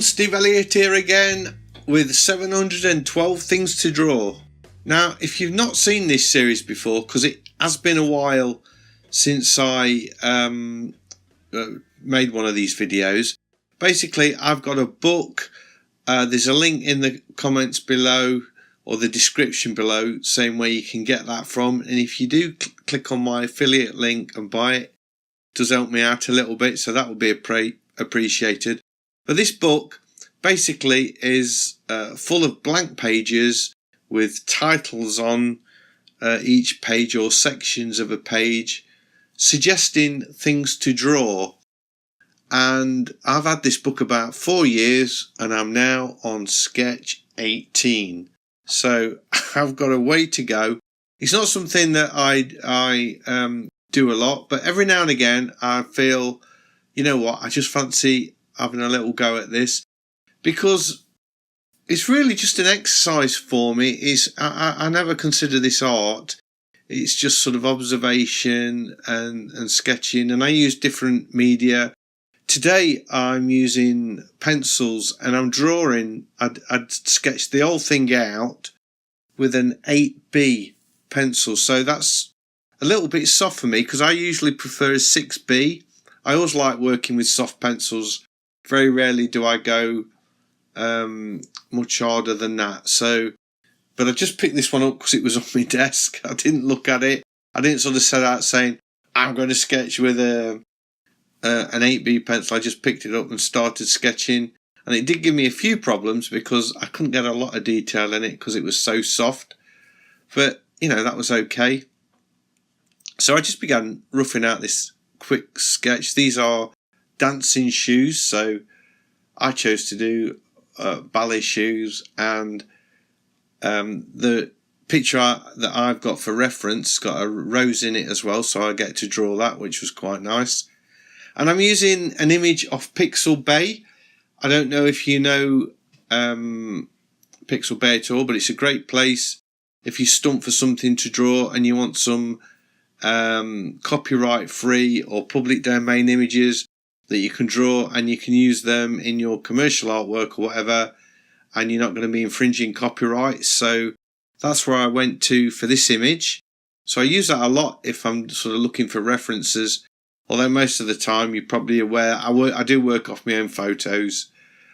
Steve Elliott here again with 712 things to draw. Now, if you've not seen this series before, because it has been a while since I made one of these videos, basically I've got a book. There's a link in the comments below or the description below saying where you can get that from, and if you do click on my affiliate link and buy it, it does help me out a little bit, so that would be appreciated. But this book basically is full of blank pages with titles on each page or sections of a page suggesting things to draw. And I've had this book about 4 years and I'm now on sketch 18. So I've got a way to go. It's not something that I do a lot, but every now and again I feel, you know what, I just fancy having a little go at this, because it's really just an exercise for me. I never consider this art. It's just sort of observation and sketching, and I use different media. Today I'm using pencils and I'm drawing. I'd sketched the whole thing out with an 8B pencil, so that's a little bit soft for me because I usually prefer a 6B. I always like working with soft pencils. Very rarely do I go much harder than that. So, but I just picked this one up because it was on my desk. I didn't look at it. I didn't sort of set out saying I'm going to sketch with an 8B pencil. I just picked it up and started sketching, and it did give me a few problems because I couldn't get a lot of detail in it because it was so soft. But you know, that was okay. So I just began roughing out this quick sketch. These are dancing shoes, so I chose to do ballet shoes, and the picture that I've got for reference got a rose in it as well, so I get to draw that, which was quite nice. And I'm using an image of Pixel Bay. I don't know if you know Pixel Bay at all, but it's a great place if you stump for something to draw and you want some copyright free or public domain images that you can draw, and you can use them in your commercial artwork or whatever, and you're not going to be infringing copyright. So that's where I went to for this image. So I use that a lot if I'm sort of looking for references, although most of the time, you're probably aware, I do work off my own photos.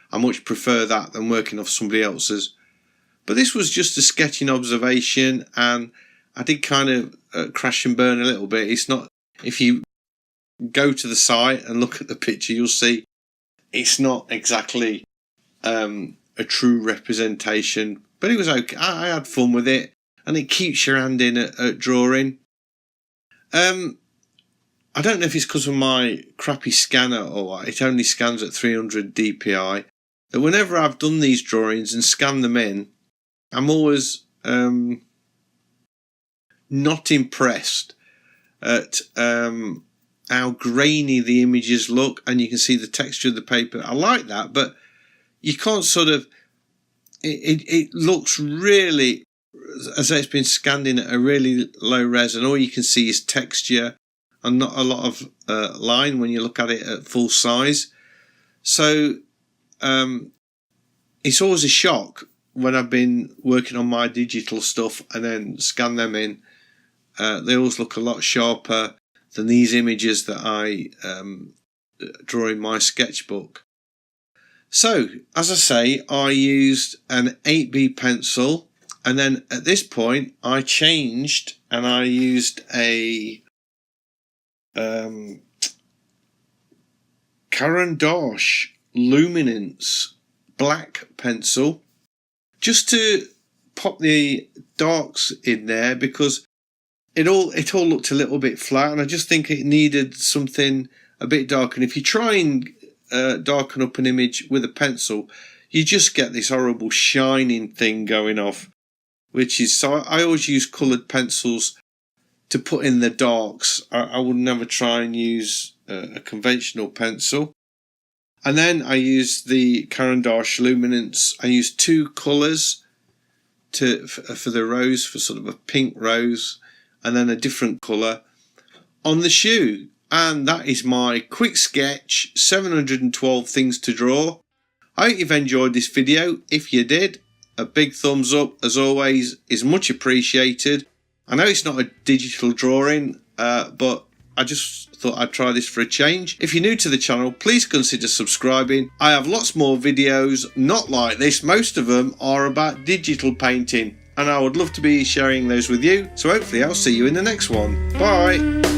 I much prefer that than working off somebody else's. But this was just a sketching observation, and I did kind of crash and burn a little bit. It's not, if you go to the site and look at the picture, you'll see it's not exactly a true representation, but it was okay. I had fun with it, and it keeps your hand in at drawing. I don't know if it's because of my crappy scanner or what, it only scans at 300 dpi, that whenever I've done these drawings and scanned them in, I'm always not impressed at how grainy the images look, and you can see the texture of the paper. I like that, but you can't sort of, it looks really as though it's been scanned in at a really low res, and all you can see is texture and not a lot of line when you look at it at full size. So it's always a shock when I've been working on my digital stuff and then scan them in. They always look a lot sharper than these images that I draw in my sketchbook. So, as I say, I used an 8B pencil, and then at this point I changed and I used a Luminance black pencil just to pop the darks in there, because it all looked a little bit flat, and I just think it needed something a bit darker. And if you try and darken up an image with a pencil, you just get this horrible shining thing going off, which is, so I always use coloured pencils to put in the darks. I would never try and use a conventional pencil. And then I used the Luminance. I used two colours for the rose, for sort of a pink rose, and then a different colour on the shoe. And that is my quick sketch, 712 things to draw I hope you've enjoyed this video. If you did, a big thumbs up as always is much appreciated. I know it's not a digital drawing, but I just thought I'd try this for a change. If you're new to the channel, please consider subscribing. I have lots more videos not like this. Most of them are about digital painting, and I would love to be sharing those with you. So hopefully I'll see you in the next one. Bye.